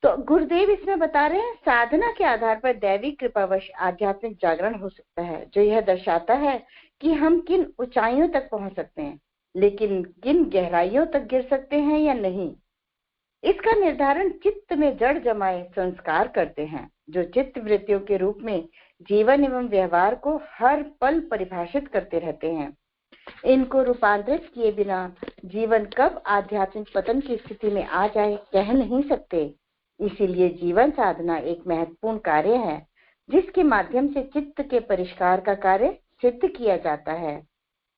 तो गुरुदेव इसमें बता रहे हैं, साधना के आधार पर दैवी कृपावश आध्यात्मिक जागरण हो सकता है, जो यह दर्शाता है कि हम किन ऊंचाइयों तक पहुंच सकते हैं, लेकिन किन गहराइयों तक गिर सकते हैं या नहीं। इसका निर्धारण चित्त में जड़ जमाए संस्कार करते हैं, जो चित्त वृत्तियों के रूप में जीवन एवं व्यवहार को हर पल परिभाषित करते रहते हैं। इनको रूपांतरित किए बिना जीवन कब आध्यात्मिक पतन की स्थिति में आ जाए कह नहीं सकते। इसीलिए जीवन साधना एक महत्वपूर्ण कार्य है, जिसके माध्यम से चित्त के परिष्कार का कार्य सिद्ध किया जाता है।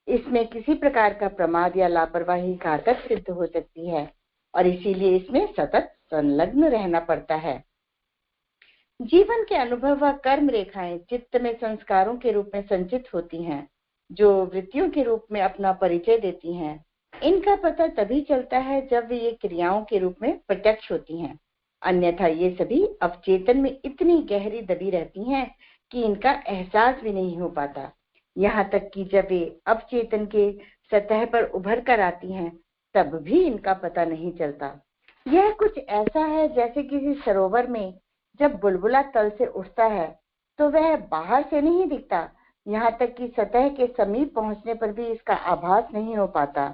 इसमें किसी प्रकार का प्रमाद या लापरवाही घातक सिद्ध हो सकती है और इसीलिए इसमें सतत संलग्न रहना पड़ता है। जीवन के अनुभव व कर्म रेखाएं चित्त में संस्कारों के रूप में संचित होती हैं, जो वृत्तियों के रूप में अपना परिचय देती हैं। इनका पता तभी चलता है जब ये क्रियाओं के रूप में प्रत्यक्ष होती हैं, अन्यथा ये सभी अवचेतन में इतनी गहरी दबी रहती हैं कि इनका एहसास भी नहीं हो पाता। यहाँ तक कि जब वे अवचेतन के सतह पर उभर कर आती हैं, तब भी इनका पता नहीं चलता। यह कुछ ऐसा है जैसे किसी सरोवर में जब बुलबुला तल से उठता है तो वह बाहर से नहीं दिखता, यहाँ तक कि सतह के समीप पहुंचने पर भी इसका आभास नहीं हो पाता,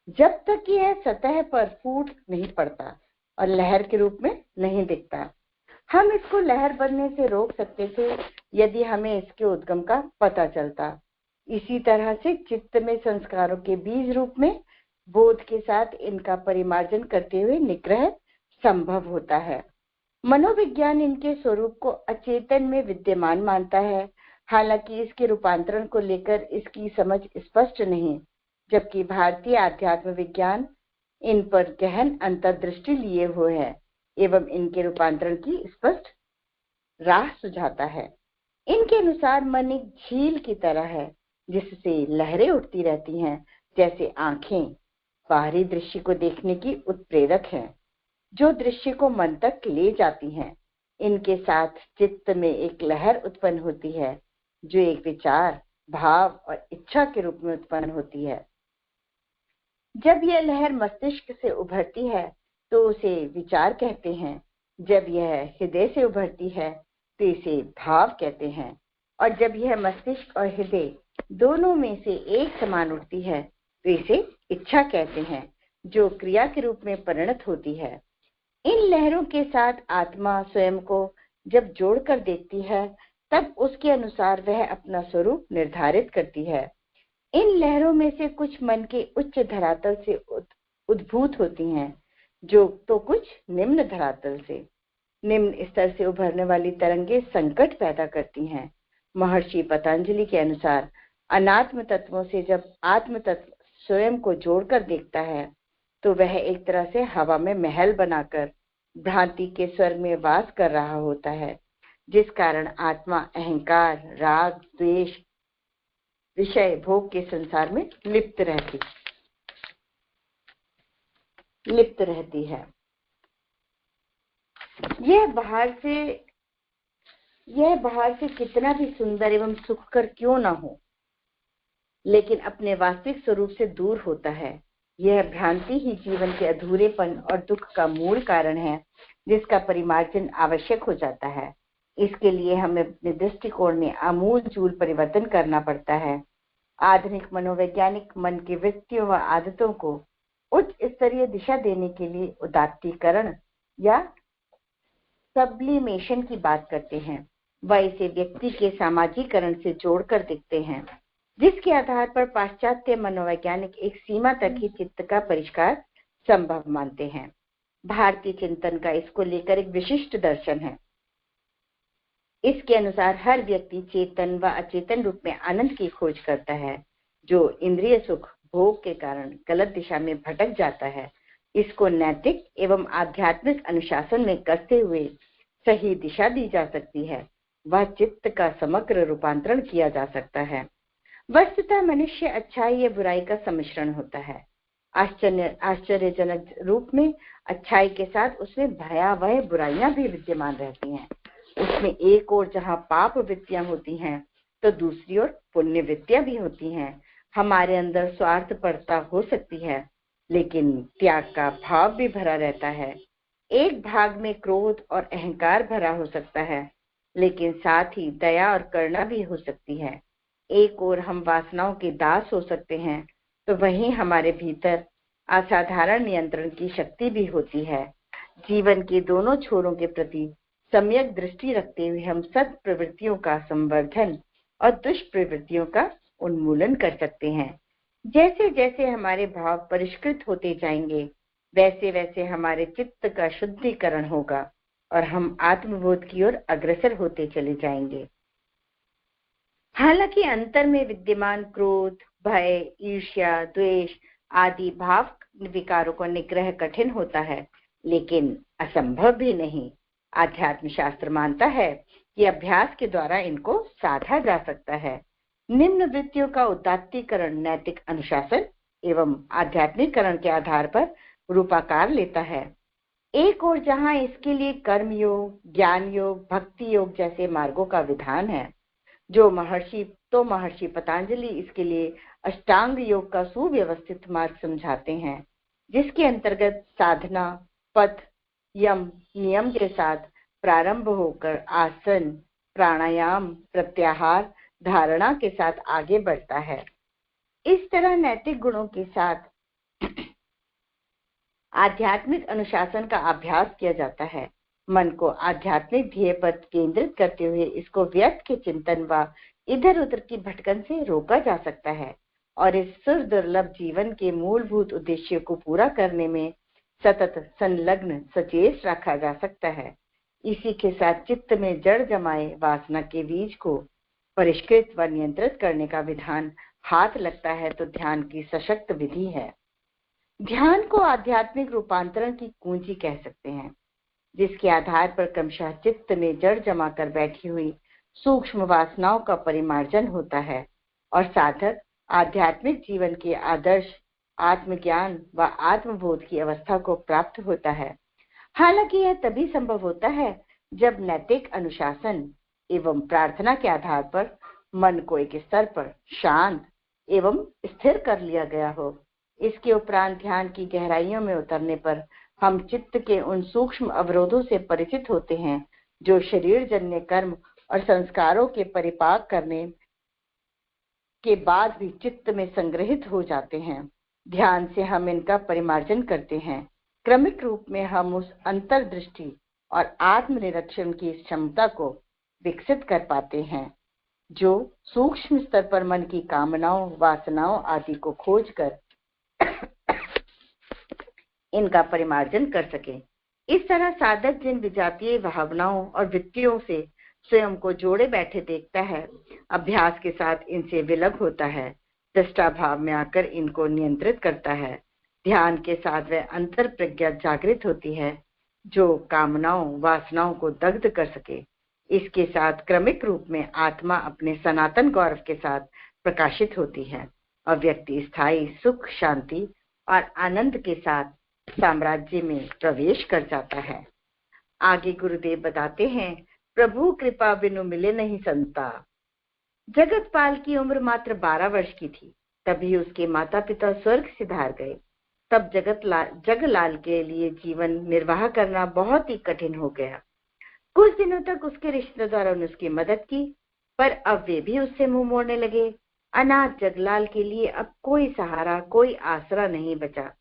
जब तक कि यह सतह पर फूट नहीं पड़ता और लहर के रूप में नहीं दिखता। हम इसको लहर बनने से रोक सकते थे यदि हमें इसके उद्गम का पता चलता। इसी तरह से चित्त में संस्कारों के बीज रूप में बोध के साथ इनका परिमार्जन करते हुए निग्रह संभव होता है। मनोविज्ञान इनके स्वरूप को अचेतन में विद्यमान मानता है, हालांकि इसके रूपांतरण को लेकर इसकी समझ स्पष्ट नहीं, जबकि भारतीय आध्यात्म विज्ञान इन पर गहन अंतर्दृष्टि लिए हुए है एवं इनके रूपांतरण की स्पष्ट राह सुझाता है। इनके अनुसार मन एक झील की तरह है, जिससे लहरें उठती रहती हैं, जैसे आंखें बाहरी दृश्य को देखने की उत्प्रेरक हैं, जो दृश्य को मन तक ले जाती हैं। इनके साथ चित्त में एक लहर उत्पन्न होती है, जो एक विचार, भाव और इच्छा के रूप में उत्पन्न होती है। जब यह लहर मस्तिष्क से उभरती है तो उसे विचार कहते हैं, जब यह हृदय से उभरती है तो इसे भाव कहते हैं, और जब यह मस्तिष्क और हृदय दोनों में से एक समान उठती है तो इसे इच्छा कहते हैं, जो क्रिया के रूप में परिणत होती है। इन लहरों के साथ आत्मा स्वयं को जब जोड़कर देखती है, तब उसके अनुसार वह अपना स्वरूप निर्धारित करती है। इन लहरों में से कुछ मन के उच्च धरातल से उद्भूत होती हैं, जो तो कुछ निम्न धरातल से। निम्न स्तर से उभरने वाली तरंगे संकट पैदा करती हैं। महर्षि पतंजलि के अनुसार अनात्म तत्वों से जब आत्म तत्व स्वयं को जोड़कर देखता है, तो वह एक तरह से हवा में महल बनाकर भ्रांति के स्वर्ग में वास कर रहा होता है, जिस कारण आत्मा अहंकार, राग, द्वेष, विषय भोग के संसार में लिप्त रहती है। यह बाहर से कितना भी सुंदर एवं सुखकर क्यों ना हो, लेकिन अपने वास्तविक स्वरूप से दूर होता है। यह भ्रांति ही जीवन के अधूरेपन और दुख का मूल कारण है, जिसका परिमार्जन आवश्यक हो जाता है। इसके लिए हमें अपने दृष्टिकोण में आमूल चूल परिवर्तन करना पड़ता है। आधुनिक मनोवैज्ञानिक मन की वृत्तियों व आदतों को उच्च स्तरीय दिशा देने के लिए उदात्तीकरण या सब्लिमेशन की बात करते हैं। वह इसे व्यक्ति के सामाजिकरण से जोड़कर देखते हैं, जिसके आधार पर पाश्चात्य मनोवैज्ञानिक एक सीमा तक ही चित्त का परिष्कार संभव मानते हैं। भारतीय चिंतन का इसको लेकर एक विशिष्ट दर्शन है। इसके अनुसार हर व्यक्ति चेतन व अचेतन रूप में आनंद की खोज करता है, जो इंद्रिय सुख भोग के कारण गलत दिशा में भटक जाता है। इसको नैतिक एवं आध्यात्मिक अनुशासन में कसते हुए सही दिशा दी जा सकती है। वह चित्त का समग्र रूपांतरण किया जा सकता है। वस्तुतः मनुष्य अच्छाई या बुराई का सम्मिश्रण होता है। आश्चर्यजनक रूप में अच्छाई के साथ उसमें भयावह बुराइयां भी विद्यमान रहती हैं। उसमें एक ओर जहां पाप वृत्तियां होती हैं, तो दूसरी ओर पुण्य वृत्तियां भी होती हैं। हमारे अंदर स्वार्थपरता हो सकती है, लेकिन त्याग का भाव भी भरा रहता है। एक भाग में क्रोध और अहंकार भरा हो सकता है, लेकिन साथ ही दया और करुणा भी हो सकती है। एक ओर हम वासनाओं के दास हो सकते हैं, तो वहीं हमारे भीतर असाधारण नियंत्रण की शक्ति भी होती है। जीवन के दोनों छोरों के प्रति सम्यक दृष्टि रखते हुए हम सत् प्रवृत्तियों का संवर्धन और दुष्प्रवृत्तियों का उन्मूलन कर सकते हैं। जैसे जैसे हमारे भाव परिष्कृत होते जाएंगे, वैसे वैसे हमारे चित्त का शुद्धिकरण होगा और हम आत्मबोध की ओर अग्रसर होते चले जाएंगे। हालांकि अंतर में विद्यमान क्रोध, भय, ईर्ष्या, द्वेष आदि भाव विकारों को निग्रह कठिन होता है, लेकिन असंभव भी नहीं। आध्यात्म शास्त्र मानता है कि अभ्यास के द्वारा इनको साधा जा सकता है। निम्न वृत्तियों का उदात्तीकरण नैतिक अनुशासन एवं आध्यात्मिकरण के आधार पर रूपाकार लेता है। एक और जहां इसके लिए कर्म योग, ज्ञान योग, भक्ति योग जैसे मार्गों का विधान है, जो महर्षि पतंजलि इसके लिए अष्टांग योग का सुव्यवस्थित मार्ग समझाते हैं, जिसके अंतर्गत साधना पथ यम नियम के साथ प्रारंभ होकर आसन, प्राणायाम, प्रत्याहार, धारणा के साथ आगे बढ़ता है। इस तरह नैतिक गुणों के साथ आध्यात्मिक अनुशासन का अभ्यास किया जाता है। मन को आध्यात्मिक ध्येय पर केंद्रित करते हुए इसको व्यर्थ के चिंतन व इधर उधर की भटकन से रोका जा सकता है और इस सुदुर्लभ जीवन के मूलभूत उद्देश्य को पूरा करने में सतत संलग्न सचेत रखा जा सकता है। इसी के साथ चित्त में जड़ जमाए वासना के बीज को परिष्कृत व नियंत्रित करने का विधान हाथ लगता है तो ध्यान की सशक्त विधि है। ध्यान को आध्यात्मिक रूपांतरण की कुंजी कह सकते हैं, जिसके आधार पर क्रमशः चित्त में जड़ जमा कर बैठी हुई सूक्ष्म वासनाओं का परिमार्जन होता है और साधक आध्यात्मिक जीवन के आदर्श आत्मज्ञान व आत्मबोध की अवस्था को प्राप्त होता है। हालांकि यह तभी संभव होता है जब नैतिक अनुशासन एवं प्रार्थना के आधार पर मन को एक स्तर पर शांत एवं स्थिर कर लिया गया हो। इसके उपरांत ध्यान की गहराइयों में उतरने पर हम चित्त के उन सूक्ष्म अवरोधों से परिचित होते हैं जो शरीर जन्य कर्म और संस्कारों के परिपाक करने के बाद भी चित्त में संग्रहित हो जाते हैं। ध्यान से हम इनका परिमार्जन करते हैं। क्रमिक रूप में हम उस अंतर्दृष्टि और आत्मनिरीक्षण की क्षमता को विकसित कर पाते हैं जो सूक्ष्म स्तर पर मन की कामनाओं, वासनाओं आदि को खोजकर इनका परिमार्जन कर सके। इस तरह साधक जिन विजातीय भावनाओं और वृत्तियों से स्वयं को जोड़े बैठे देखता है, अभ्यास के साथ इनसे विलग होता है, दृष्टा भाव में आकर इनको नियंत्रित करता है। ध्यान के साथ वह अंतर प्रज्ञा जागृत होती है जो कामनाओं, वासनाओं को दग्ध कर सके। इसके साथ क्रमिक रूप में आत्मा अपने सनातन गौरव के साथ प्रकाशित होती है और व्यक्ति स्थायी सुख, शांति और आनंद के साथ साम्राज्य में प्रवेश कर जाता है। आगे गुरुदेव बताते हैं, प्रभु कृपा बिनु मिले नहीं संता। जगतपाल की उम्र मात्र 12 वर्ष की थी, तभी उसके माता पिता स्वर्ग सिधार गए। तब जगलाल के लिए जीवन निर्वाह करना बहुत ही कठिन हो गया। कुछ दिनों तक उसके रिश्तेदारों ने उसकी मदद की, पर अब वे भी उससे मुंह मोड़ने लगे। अनाथ जगलाल के लिए अब कोई सहारा, कोई आसरा नहीं बचा।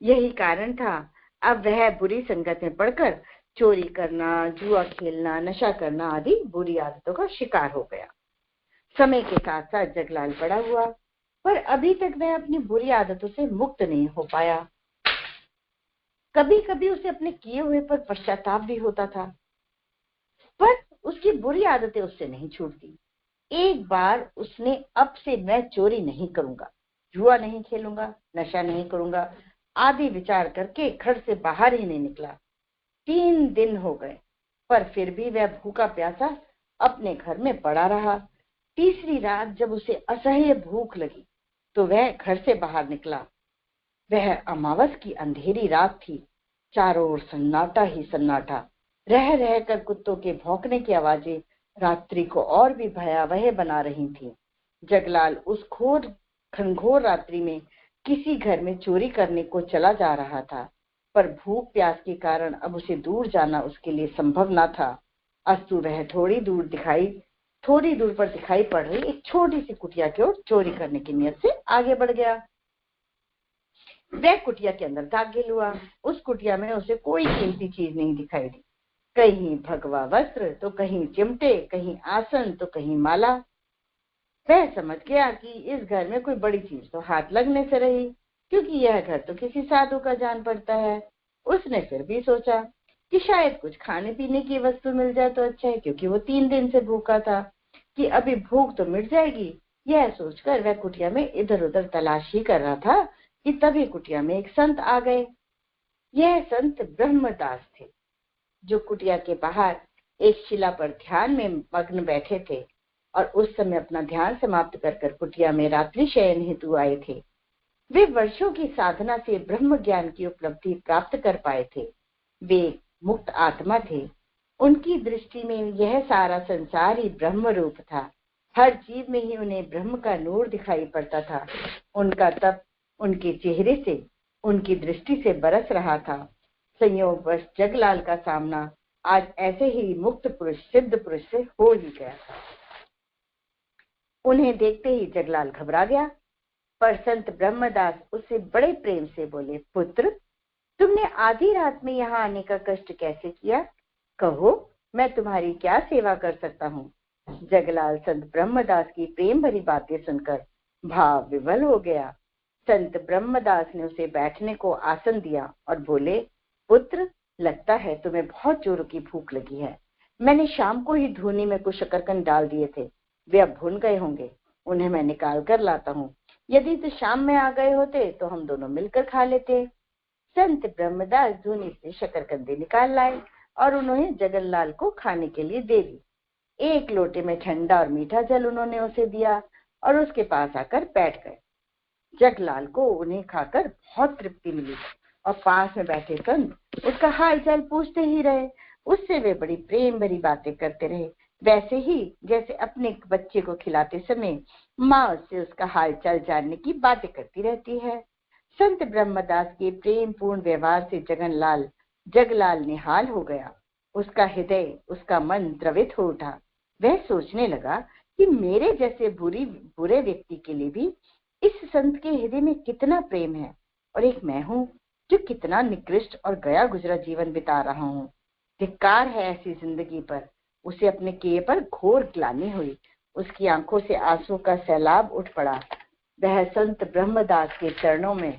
यही कारण था अब वह बुरी संगत में पड़कर चोरी करना, जुआ खेलना, नशा करना आदि बुरी आदतों का शिकार हो गया। समय के साथ साथ जगलाल बड़ा हुआ, पर अभी तक वह अपनी बुरी आदतों से मुक्त नहीं हो पाया। कभी कभी उसे अपने किए हुए पर पश्चाताप भी होता था, पर उसकी बुरी आदतें उससे नहीं छूटती। एक बार उसने अब से मैं चोरी नहीं करूंगा, जुआ नहीं खेलूंगा, नशा नहीं करूंगा आदि विचार करके घर से बाहर ही नहीं निकला। 3 दिन हो गए, पर फिर भी वह भूखा प्यासा अपने घर में पड़ा रहा। तीसरी रात जब उसे असह्य भूख लगी तो वह घर से बाहर निकला। वह अमावस की अंधेरी रात थी, चारों ओर सन्नाटा ही सन्नाटा। रह रहकर कुत्तों के भौंकने की आवाजें रात्रि को और भी भयावह बना रही थी। जगलाल उस घनघोर रात्रि में किसी घर में चोरी करने को चला जा रहा था। पर भूख प्यास के कारण अब उसे दूर जाना उसके लिए संभव न था। अस्तु वह थोड़ी दूर पर दिखाई पड़ रही एक छोटी सी कुटिया की ओर चोरी करने की नियत से आगे बढ़ गया। वह कुटिया के अंदर दाखिल हुआ। उस कुटिया में उसे कोई कीमती चीज नहीं दिखाई दी। कहीं भगवा वस्त्र तो कहीं चिमटे, कहीं आसन तो कहीं माला। वह समझ गया कि इस घर में कोई बड़ी चीज तो हाथ लगने से रही, क्योंकि यह घर तो किसी साधु का जान पड़ता है। उसने फिर भी सोचा कि शायद कुछ खाने पीने की वस्तु मिल जाए तो अच्छा है, क्योंकि वो 3 दिन से भूखा था कि अभी भूख तो मिट जाएगी। यह सोचकर वह कुटिया में इधर उधर तलाश ही कर रहा था कि तभी कुटिया में एक संत आ गए। यह संत ब्रह्मदास थे, जो कुटिया के बाहर एक शिला पर ध्यान में मग्न बैठे थे और उस समय अपना ध्यान समाप्त कर कुटिया में रात्रि शयन हेतु आए थे। वे वर्षों की साधना से ब्रह्म ज्ञान की उपलब्धि प्राप्त कर पाए थे। वे मुक्त आत्मा थे। उनकी दृष्टि में यह सारा संसार ही ब्रह्म रूप था। हर जीव में ही उन्हें ब्रह्म का नूर दिखाई पड़ता था। उनका तप उनके चेहरे से, उनकी दृष्टि से बरस रहा था। संयोगवश जगलाल का सामना आज ऐसे ही मुक्त पुरुष, सिद्ध पुरुष से हो ही गया था। उन्हें देखते ही जगलाल घबरा गया, पर संत ब्रह्मदास उससे बड़े प्रेम से बोले, पुत्र, तुमने आधी रात में यहाँ आने का कष्ट कैसे किया? कहो, मैं तुम्हारी क्या सेवा कर सकता हूँ? जगलाल संत ब्रह्मदास की प्रेम भरी बातें सुनकर भाव विवल हो गया। संत ब्रह्मदास ने उसे बैठने को आसन दिया और बोले, पुत्र, लगता है तुम्हें बहुत जोरों की भूख लगी है। मैंने शाम को ही धूनी में कुछ शकरकंद डाल दिए थे, वे अब भुन गए होंगे। उन्हें मैं निकाल कर लाता हूँ। यदि तो शाम में आ गए होते तो हम दोनों मिलकर खा लेते। संत ब्रह्मदास धूनी से शकरकंदी निकाल लाए और उन्हें जगनलाल को खाने के लिए दे दी। एक लोटे में ठंडा और मीठा जल उन्होंने उसे दिया और उसके पास आकर बैठ गए। जगलाल को उन्हें खाकर बहुत तृप्ति मिली और पास में बैठे संत उसका हाल चाल पूछते ही रहे। उससे वे बड़ी प्रेम भरी बातें करते रहे, वैसे ही जैसे अपने बच्चे को खिलाते समय माँ उससे उसका हाल चाल जानने की बातें करती रहती है। संत ब्रह्मदास के प्रेम पूर्ण व्यवहार से जगलाल निहाल हो गया। उसका हृदय, उसका मन द्रवित हो उठा। वह सोचने लगा कि मेरे जैसे बुरे व्यक्ति के लिए भी इस संत के हृदय में कितना प्रेम है, और एक मैं हूँ जो कितना निकृष्ट और गया गुजरा जीवन बिता रहा हूँ। धिक्कार है ऐसी जिंदगी पर। उसे अपने किए पर घोर ग्लानि हुई। उसकी आंखों से आंसू का सैलाब उठ पड़ा। वह संत ब्रह्मदास के चरणों में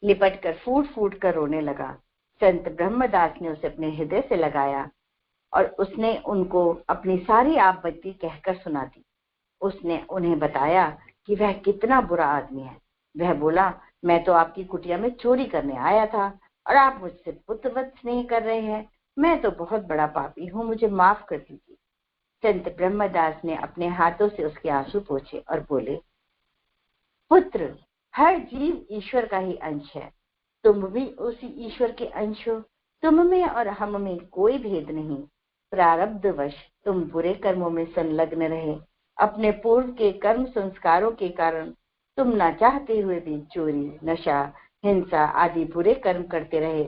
लिपट कर फूट फूट कर रोने लगा। संत ब्रह्मदास ने उसे अपने हृदय से लगाया और उसने उनको अपनी सारी आपत्ति कहकर सुना दी। उसने उन्हें बताया कि वह कितना बुरा आदमी है। वह बोला, मैं तो आपकी कुटिया में चोरी करने आया था और आप मुझसे पुत्रवत स्नेह कर रहे हैं। मैं तो बहुत बड़ा पापी हूँ, मुझे माफ कर दीजिए। संत ब्रह्मदास ने अपने हाथों से उसके आंसू पोंछे और बोले, पुत्र, हर जीव ईश्वर का ही अंश है। तुम भी उसी ईश्वर के अंश हो। तुम में और हम में कोई भेद नहीं। प्रारब्धवश तुम बुरे कर्मों में संलग्न रहे। अपने पूर्व के कर्म संस्कारों के कारण तुम न चाहते हुए भी चोरी, नशा, हिंसा आदि बुरे कर्म करते रहे।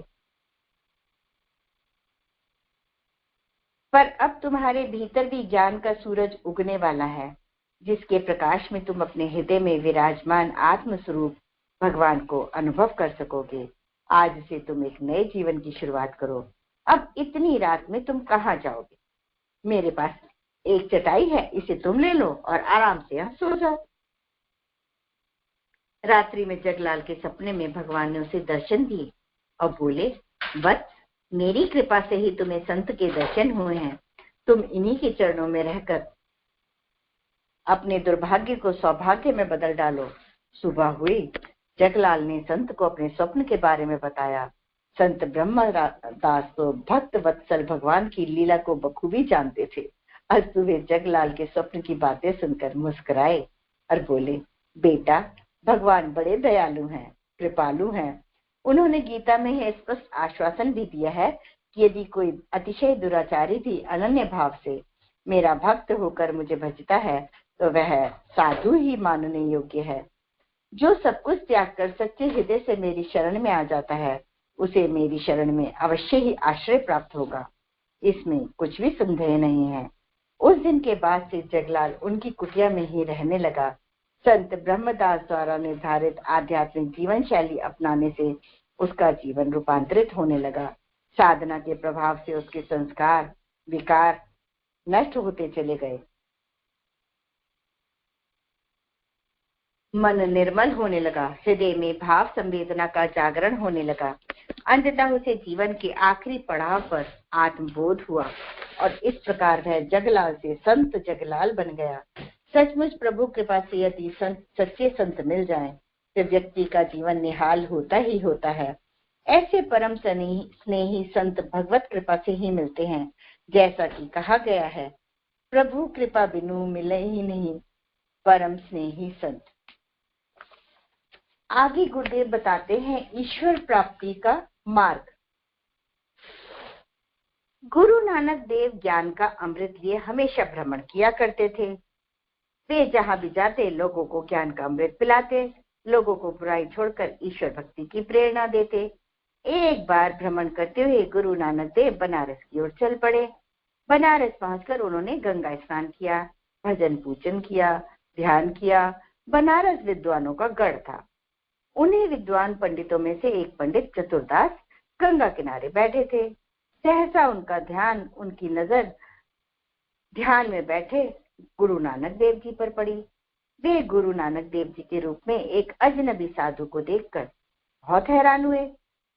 पर अब तुम्हारे भीतर भी ज्ञान का सूरज उगने वाला है, जिसके प्रकाश में तुम अपने हृदय में विराजमान आत्म स्वरूप भगवान को अनुभव कर सकोगे। आज से तुम एक नए जीवन की शुरुआत करो। अब इतनी रात में तुम कहाँ जाओगे? मेरे पास एक चटाई है, इसे तुम ले लो और आराम से यहाँ सो जाओ। रात्रि में जगलाल के सपने में भगवान ने उसे दर्शन दिए और बोले, वत्स, मेरी कृपा से ही तुम्हें संत के दर्शन हुए हैं। तुम इन्हीं के चरणों में रहकर अपने दुर्भाग्य को सौभाग्य में बदल डालो। सुबह हुई। जगलाल ने संत को अपने स्वप्न के बारे में बताया। संत ब्रह्मदास तो भक्त वत्सल भगवान की लीला को बखूबी जानते थे। अस्तु वे जगलाल के स्वप्न की बातें सुनकर मुस्कुराए और बोले, बेटा, भगवान बड़े दयालु हैं, कृपालु हैं। उन्होंने गीता में यह स्पष्ट आश्वासन भी दिया है कि यदि कोई अतिशय दुराचारी भी अनन्य भाव से मेरा भक्त होकर मुझे भजता है तो वह साधु ही मानने योग्य है। जो सब कुछ त्याग कर सच्चे हृदय से मेरी शरण में आ जाता है, उसे मेरी शरण में अवश्य ही आश्रय प्राप्त होगा, इसमें कुछ भी संदेह नहीं है। उस दिन के बाद से जगलाल उनकी कुटिया में ही रहने लगा। संत ब्रह्मदास द्वारा निर्धारित आध्यात्मिक जीवन शैली अपनाने से उसका जीवन रूपांतरित होने लगा। साधना के प्रभाव से उसके संस्कार विकार नष्ट होते चले गए, मन निर्मल होने लगा, हृदय में भाव संवेदना का जागरण होने लगा। अंततः उसे जीवन के आखिरी पड़ाव पर आत्मबोध हुआ और इस प्रकार वह जगलाल से संत जगलाल बन गया। सचमुच प्रभु कृपा से यदि सच्चे संत मिल जाएं, तो व्यक्ति का जीवन निहाल होता ही होता है। ऐसे परम स्नेही संत भगवत कृपा से ही मिलते हैं, जैसा कि कहा गया है, प्रभु कृपा बिनु मिले ही नहीं परम स्नेही संत। आगे गुरुदेव बताते हैं ईश्वर प्राप्ति का मार्ग। गुरु नानक देव ज्ञान का अमृत लिए हमेशा भ्रमण किया करते थे। वे जहां भी जाते लोगों को ज्ञान का अमृत पिलाते, लोगों को बुराई छोड़कर ईश्वर भक्ति की प्रेरणा देते। एक बार भ्रमण करते हुए गुरु नानक देव बनारस की ओर चल पड़े। बनारस पहुंचकर उन्होंने गंगा स्नान किया, भजन पूजन किया, ध्यान किया। बनारस विद्वानों का गढ़ था। उन्हीं विद्वान पंडितों में से एक पंडित चतुरदास गंगा किनारे बैठे थे। सहसा उनका ध्यान, उनकी नजर ध्यान में बैठे गुरु नानक देव जी पर पड़ी। वे गुरु नानक देव जी के रूप में एक अजनबी साधु को देखकर बहुत हैरान हुए।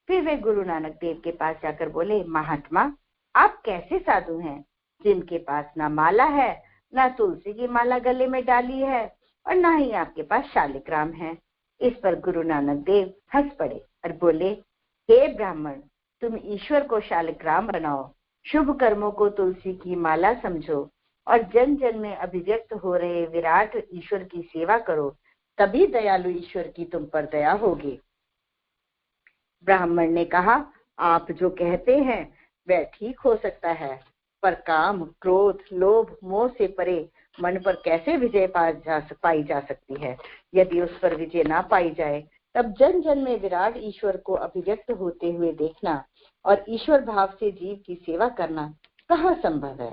फिर वे गुरु नानक देव के पास जाकर बोले, महात्मा, आप कैसे साधु हैं जिनके पास ना माला है, ना तुलसी की माला गले में डाली है और ना ही आपके पास शालिग्राम है। इस पर गुरु नानक देव हंस पड़े और बोले, हे ब्राह्मण, तुम ईश्वर को शालिग्राम बनाओ, शुभ कर्मों को तुलसी की माला समझो और जन जन में अभिव्यक्त हो रहे विराट ईश्वर की सेवा करो, तभी दयालु ईश्वर की तुम पर दया होगी। ब्राह्मण ने कहा, आप जो कहते हैं वह ठीक हो सकता है, पर काम, क्रोध, लोभ, मोह से परे मन पर कैसे विजय पाई जा सकती है? यदि उस पर विजय ना पाई जाए, तब जन जन में विराट ईश्वर को अभिव्यक्त होते हुए देखना और ईश्वर भाव से जीव की सेवा करना कहाँ संभव है?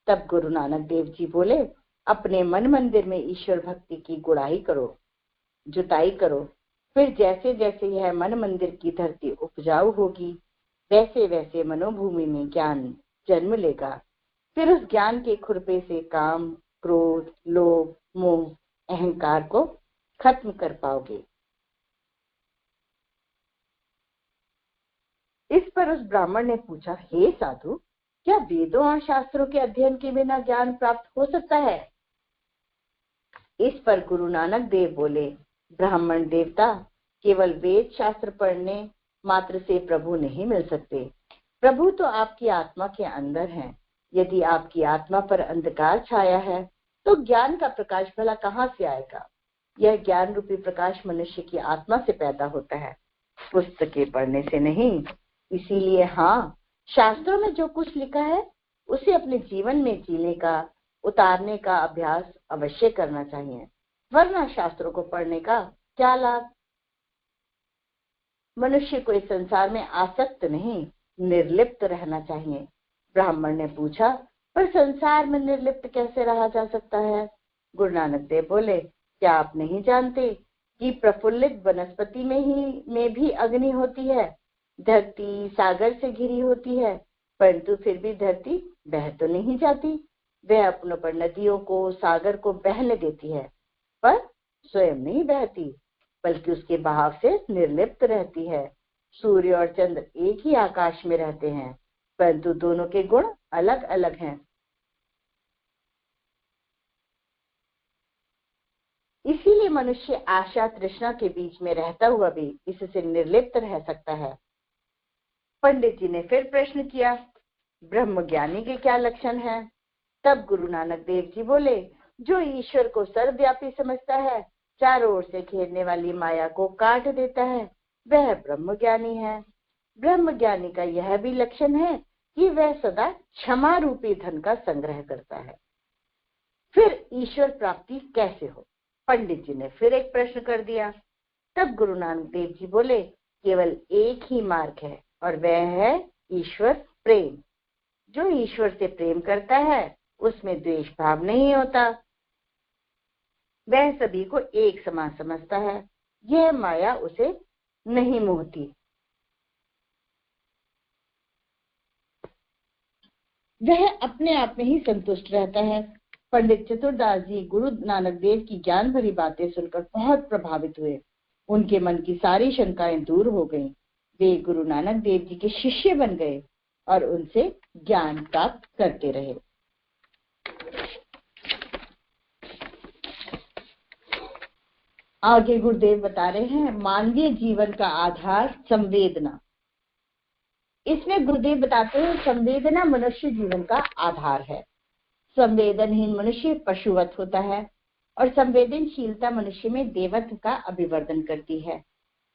तब गुरु नानक देव जी बोले, अपने मन मंदिर में ईश्वर भक्ति की गुड़ाई करो, जुताई करो। फिर जैसे जैसे यह मन मंदिर की धरती उपजाऊ होगी, वैसे वैसे मनोभूमि में ज्ञान जन्म लेगा। फिर उस ज्ञान के खुरपे से काम, क्रोध, लोभ, मोह, अहंकार को खत्म कर पाओगे। इस पर उस ब्राह्मण ने पूछा, हे साधु, क्या वेदों और शास्त्रों के अध्ययन के बिना ज्ञान प्राप्त हो सकता है? इस पर गुरु नानक देव बोले, ब्राह्मण देवता, केवल वेद शास्त्र पढ़ने मात्र से प्रभु नहीं मिल सकते। प्रभु तो आपकी आत्मा के अंदर है। यदि आपकी आत्मा पर अंधकार छाया है, तो ज्ञान का प्रकाश भला कहाँ से आएगा? यह ज्ञान रूपी प्रकाश मनुष्य की आत्मा से पैदा होता है, पुस्तकें पढ़ने से नहीं। इसीलिए हाँ, शास्त्रों में जो कुछ लिखा है उसे अपने जीवन में जीने का, उतारने का अभ्यास अवश्य करना चाहिए, वरना शास्त्रों को पढ़ने का क्या लाभ? मनुष्य को इस संसार में आसक्त नहीं, निर्लिप्त रहना चाहिए। ब्राह्मण ने पूछा, पर संसार में निर्लिप्त कैसे रहा जा सकता है? गुरु नानक देव बोले, क्या आप नहीं जानते कि प्रफुल्लित वनस्पति में भी अग्नि होती है? धरती सागर से घिरी होती है, परंतु फिर भी धरती बह तो नहीं जाती। वह अपनों पर नदियों को, सागर को बहने देती है, पर स्वयं नहीं बहती, बल्कि उसके बहाव से निर्लिप्त रहती है। सूर्य और चंद्र एक ही आकाश में रहते हैं, परंतु दोनों के गुण अलग अलग हैं। इसीलिए मनुष्य आशा तृष्णा के बीच में रहता हुआ भी इससे निर्लिप्त रह सकता है। पंडित जी ने फिर प्रश्न किया, ब्रह्म ज्ञानी के क्या लक्षण हैं? तब गुरु नानक देव जी बोले, जो ईश्वर को सर्वव्यापी समझता है, चारों ओर से घेरने वाली माया को काट देता है, वह ब्रह्म ज्ञानी है। ब्रह्म ज्ञानी का यह भी लक्षण है कि वह सदा क्षमा रूपी धन का संग्रह करता है। फिर ईश्वर प्राप्ति कैसे हो? पंडित जी ने फिर एक प्रश्न कर दिया। तब गुरु नानक देव जी बोले, केवल एक ही मार्ग है और वह है ईश्वर प्रेम। जो ईश्वर से प्रेम करता है उसमें द्वेष भाव नहीं होता, वह सभी को एक समान समझता है। यह माया उसे नहीं मोहती। वह अपने आप में ही संतुष्ट रहता है। पंडित चतुरदास जी गुरु नानक देव की ज्ञान भरी बातें सुनकर बहुत प्रभावित हुए। उनके मन की सारी शंकाएं दूर हो गईं। वे गुरु नानक देव जी के शिष्य बन गए और उनसे ज्ञान प्राप्त करते रहे। आगे गुरुदेव बता रहे हैं, मानवीय जीवन का आधार संवेदना। इसमें गुरुदेव बताते हैं संवेदना मनुष्य जीवन का आधार है। संवेदनहीन मनुष्य पशुवत होता है और संवेदनशीलता मनुष्य में देवत्व का अभिवर्धन करती है।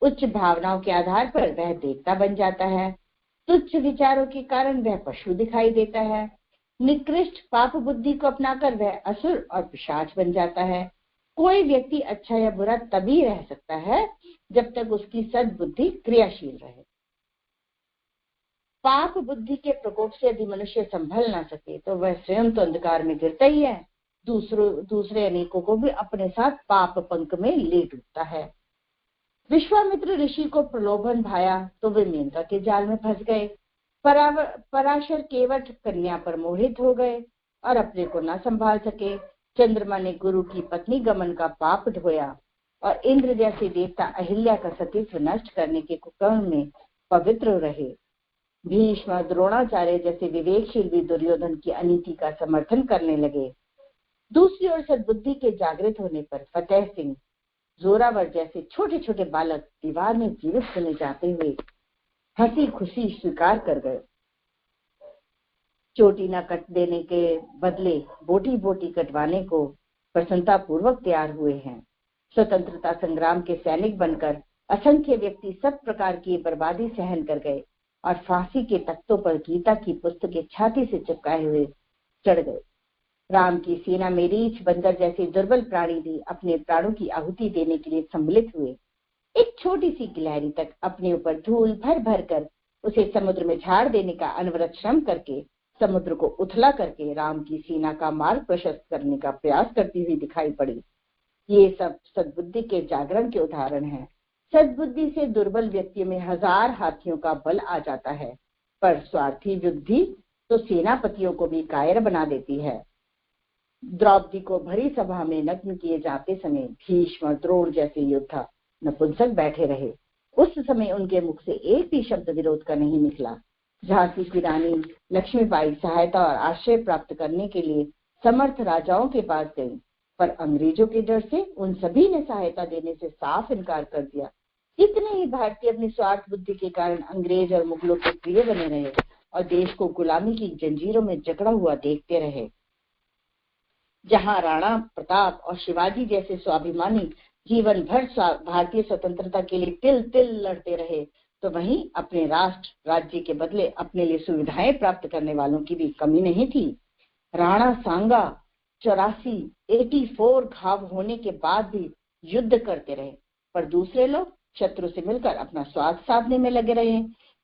उच्च भावनाओं के आधार पर वह देवता बन जाता है। तुच्छ विचारों के कारण वह पशु दिखाई देता है। निकृष्ट पाप बुद्धि को अपनाकर वह असुर और पिशाच बन जाता है। कोई व्यक्ति अच्छा या बुरा तभी रह सकता है जब तक उसकी सद्बुद्धि क्रियाशील रहे। पाप बुद्धि के प्रकोप से यदि मनुष्य संभल ना सके तो वह स्वयं तो अंधकार में गिरता ही है, दूसरे अनेकों को भी अपने साथ पाप पंख में ले डूबता है। विश्वामित्र ऋषि को प्रलोभन भाया तो वे मेनका के जाल में फंस गए। पराशर केवट कन्या पर मोहित हो गए और अपने को न संभाल सके। चंद्रमा ने गुरु की पत्नी गमन का पाप ढोया और इंद्र जैसे देवता अहिल्या का सतीत्व नष्ट करने के कुकर्म में पवित्र रहे। भीष्म द्रोणाचार्य जैसे विवेकशील भी दुर्योधन की अनीति का समर्थन करने लगे। दूसरी ओर सद्बुद्धि के जागृत होने पर फतेह सिंह, जोरावर जैसे छोटे छोटे बालक दीवार में जीवित सुने जाते हुए हंसी खुशी स्वीकार कर गए। चोटी न कट देने के बदले बोटी बोटी कटवाने को प्रसन्नता पूर्वक तैयार हुए हैं। स्वतंत्रता संग्राम के सैनिक बनकर असंख्य व्यक्ति सब प्रकार की बर्बादी सहन कर गए और फांसी के तख्तों पर गीता की पुस्तकें छाती से चिपकाए हुए चढ़ गए। राम की सेना में रीछ बंदर जैसे दुर्बल प्राणी भी अपने प्राणों की आहुति देने के लिए सम्मिलित हुए। एक छोटी सी गिलहरी तक अपने ऊपर धूल भर भर कर उसे समुद्र में झाड़ देने का अनवरत श्रम करके समुद्र को उथला करके राम की सेना का मार्ग प्रशस्त करने का प्रयास करती हुई दिखाई पड़ी। ये सब सद्बुद्धि के जागरण के उदाहरण हैं। सद्बुद्धि से दुर्बल व्यक्तियों में 1000 हाथियों का बल आ जाता है, पर स्वार्थी बुद्धि तो सेनापतियों को भी कायर बना देती है। द्रौपदी को भरी सभा में नग्न किए जाते समय भीष्म और द्रोण जैसे योद्धा नपुंसक बैठे रहे। उस समय उनके मुख से एक भी शब्द विरोध का नहीं निकला। झांसी की रानी लक्ष्मीबाई सहायता और आश्रय प्राप्त करने के लिए समर्थ राजाओं के पास गई, पर अंग्रेजों के डर से उन सभी ने सहायता देने से साफ इनकार कर दिया। कितने ही भारतीय अपनी स्वार्थ बुद्धि के कारण अंग्रेज और मुगलों के प्रिय बने रहे और देश को गुलामी की जंजीरों में जकड़ा हुआ देखते रहे। जहां राणा प्रताप और शिवाजी जैसे स्वाभिमानी जीवन भर भारतीय स्वतंत्रता के लिए तिल तिल लड़ते रहे, तो वहीं अपने राष्ट्र राज्य के बदले अपने लिए सुविधाएं प्राप्त करने वालों की भी कमी नहीं थी। राणा सांगा 84 घाव होने के बाद भी युद्ध करते रहे, पर दूसरे लोग शत्रु से मिलकर अपना स्वार्थ साधने में लगे रहे।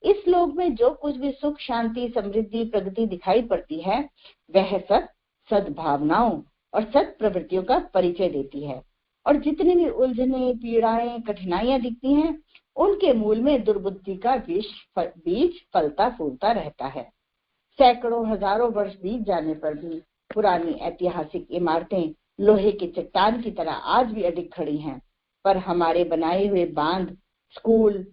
इस लोक में जो कुछ भी सुख शांति समृद्धि प्रगति दिखाई पड़ती है वह सब सद्भावनाओं और सद प्रवृत्तियों का परिचय देती है, और जितनी भी उलझने पीड़ाएं कठिनाइयां दिखती हैं उनके मूल में दुर्बुद्धि का बीज फलता फूलता रहता है। सैकड़ों हजारों वर्ष बीत जाने पर भी पुरानी ऐतिहासिक इमारतें लोहे के चट्टान की तरह आज भी अडिग खड़ी हैं, पर हमारे बनाए हुए बांध स्कूल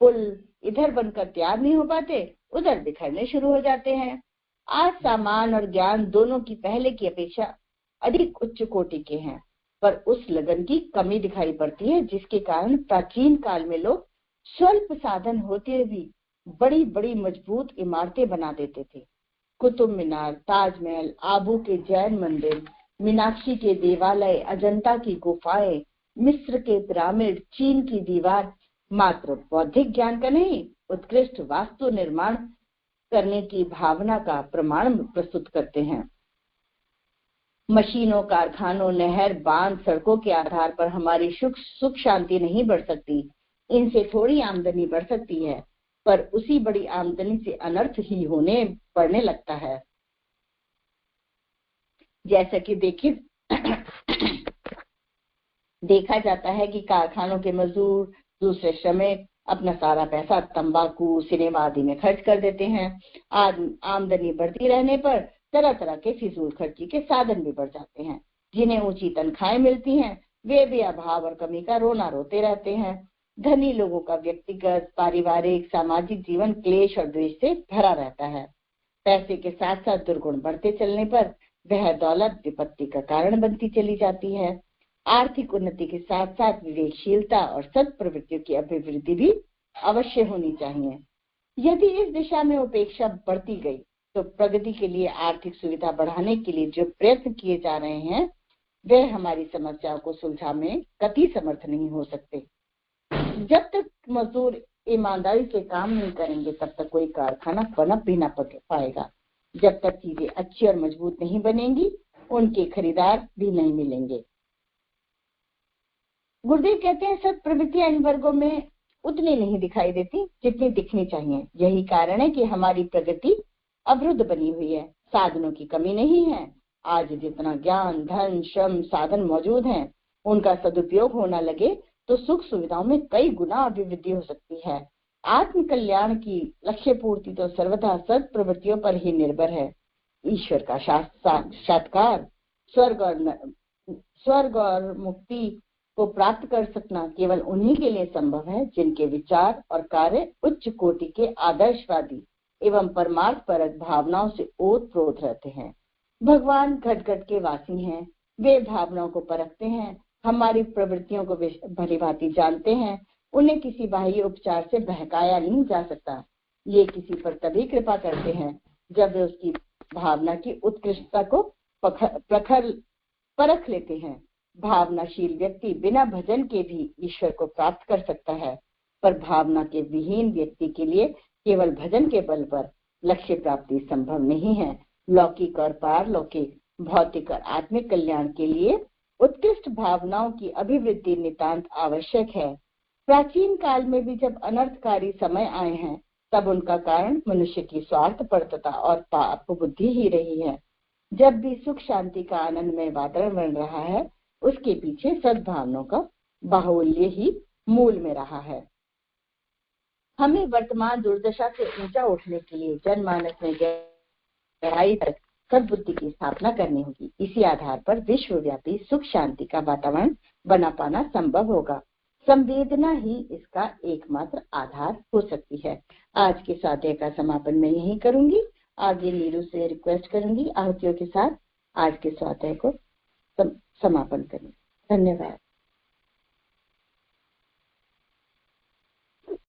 पुल इधर बनकर तैयार नहीं हो पाते, उधर बिखरने शुरू हो जाते हैं। आज सामान और ज्ञान दोनों की पहले की अपेक्षा अधिक उच्च कोटि के हैं, पर उस लगन की कमी दिखाई पड़ती है जिसके कारण प्राचीन काल में लोग स्वल्प साधन होते भी बड़ी बड़ी मजबूत इमारतें बना देते थे। कुतुब मीनार, ताजमहल, आबू के जैन मंदिर, मीनाक्षी के देवालय, अजंता की गुफाएं, मिस्र के पिरामिड, चीन की दीवार मात्र बौद्धिक ज्ञान का नहीं, उत्कृष्ट वास्तु निर्माण करने की भावना का प्रमाण प्रस्तुत करते हैं। मशीनों, कारखानों, नहर, बांध, सड़कों के आधार पर हमारी सुख शांति नहीं बढ़ सकती। इनसे थोड़ी आमदनी बढ़ सकती है, पर उसी बड़ी आमदनी से अनर्थ ही पड़ने लगता है। जैसा कि देखा जाता है कि कारखानों के मजदूर, दूसरे श्रमिक अपना सारा पैसा तंबाकू, सिनेमा आदि में खर्च कर देते हैं। आमदनी बढ़ती रहने पर तरह तरह के फिजूल खर्ची के साधन भी बढ़ जाते हैं। जिन्हें ऊंची तनख्वाहें मिलती हैं, वे भी अभाव और कमी का रोना रोते रहते हैं। धनी लोगों का व्यक्तिगत, पारिवारिक, सामाजिक जीवन क्लेश और द्वेष से भरा रहता है। पैसे के साथ साथ दुर्गुण बढ़ते चलने पर वह दौलत विपत्ति का कारण बनती चली जाती है। आर्थिक उन्नति के साथ साथ विवेकशीलता और सत्प्रवृत्तियों की अभिवृद्धि भी अवश्य होनी चाहिए। यदि इस दिशा में उपेक्षा बढ़ती गई तो प्रगति के लिए, आर्थिक सुविधा बढ़ाने के लिए जो प्रयत्न किए जा रहे हैं, वे हमारी समस्याओं को सुलझाने में कतई समर्थ नहीं हो सकते। जब तक मजदूर ईमानदारी से काम नहीं करेंगे, तब तक कोई कारखाना पनप भी ना पाएगा। जब तक चीजें अच्छी और मजबूत नहीं बनेंगी, उनके खरीदार भी नहीं मिलेंगे। गुरुदेव कहते हैं, सत्प्रवृत्तियां इन वर्गों में उतनी नहीं दिखाई देती जितनी दिखनी चाहिए। यही कारण है कि हमारी प्रगति अवरुद्ध बनी हुई है। साधनों की कमी नहीं है। आज जितना ज्ञान, धन, श्रम, साधन मौजूद हैं, उनका सदुपयोग होना लगे तो सुख सुविधाओं में कई गुना अभिवृद्धि हो सकती है। आत्म कल्याण की लक्ष्य पूर्ति तो सर्वथा सत्प्रवृत्तियों पर ही निर्भर है। ईश्वर का साक्षात्कार, स्वर्ग और मुक्ति को प्राप्त कर सकना केवल उन्हीं के लिए संभव है जिनके विचार और कार्य उच्च कोटि के आदर्शवादी एवं परमार्थ परक भावनाओं से ओतप्रोत रहते हैं। भगवान घट घट के वासी हैं। वे भावनाओं को परखते हैं, हमारी प्रवृत्तियों को भली भांति जानते हैं। उन्हें किसी बाह्य उपचार से बहकाया नहीं जा सकता। ये किसी पर तभी कृपा करते हैं जब वे उसकी भावना की उत्कृष्टता को परख लेते हैं। भावनाशील व्यक्ति बिना भजन के भी ईश्वर को प्राप्त कर सकता है, पर भावना के विहीन व्यक्ति के लिए केवल भजन के बल पर लक्ष्य प्राप्ति संभव नहीं है। लौकिक और पारलौकिक, भौतिक और आत्मिक कल्याण के लिए उत्कृष्ट भावनाओं की अभिवृद्धि नितांत आवश्यक है। प्राचीन काल में भी जब अनर्थकारी समय आए हैं, तब उनका कारण मनुष्य की स्वार्थपरता और पाप बुद्धि ही रही है। जब भी सुख शांति का आनंदमय वातावरण बन रहा है, उसके पीछे सद्भावनाओं का बाहुल्य ही मूल में रहा है। हमें वर्तमान दुर्दशा से ऊंचा उठने के लिए जनमानस में गहराई तक सद्बुद्धि की स्थापना करनी होगी। इसी आधार पर विश्वव्यापी सुख शांति का वातावरण बना पाना संभव होगा। संवेदना ही इसका एकमात्र आधार हो सकती है। आज के स्वाध्याय का समापन मैं यही करूंगी। आगे नीरू से रिक्वेस्ट करूंगी आहुतियों के साथ आज के स्वाध्याय को समापन करें। धन्यवाद।